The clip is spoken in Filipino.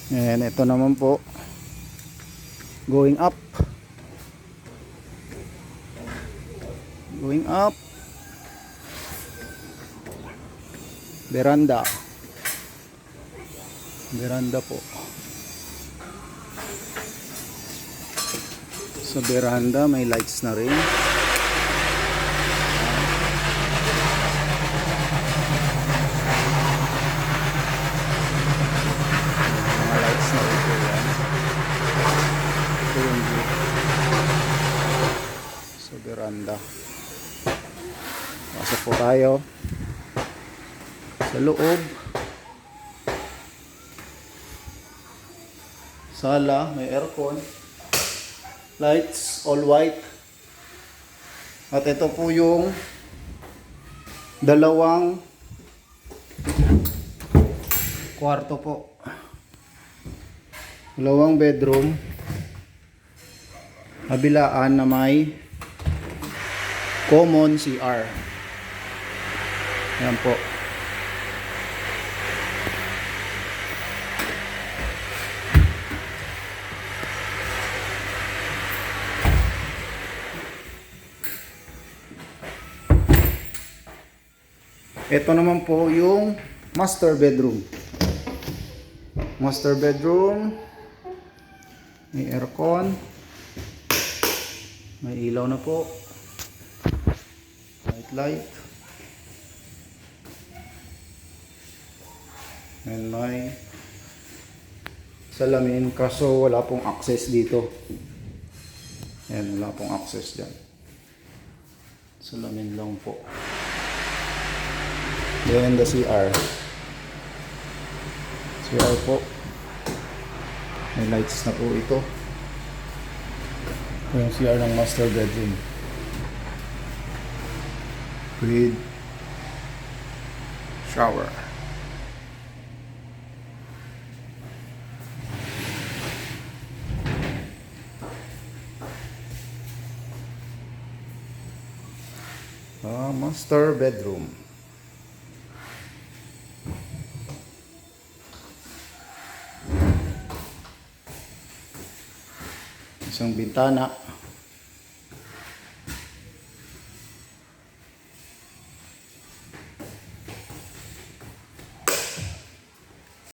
And ito naman po, going up. Going up. Veranda. Veranda po. Sa veranda may lights na rin. Mga lights na rin po yan. Ito yung view. Sa veranda. Pasok po tayo sa loob. Sala, may aircon. Lights, all white. At ito po yung dalawang kwarto po. Dalawang bedroom. Kabilaan na may common CR. Yan po. Ito naman po yung master bedroom. Master bedroom. May aircon. May ilaw na po. Light. And may salamin kaso wala pong access dito. Yan, wala pong access dyan. Salamin lang po. Then the CR. CR po. May lights na po ito. Ito yung CR ng master bedroom. With shower. Master bedroom. Isang bintana.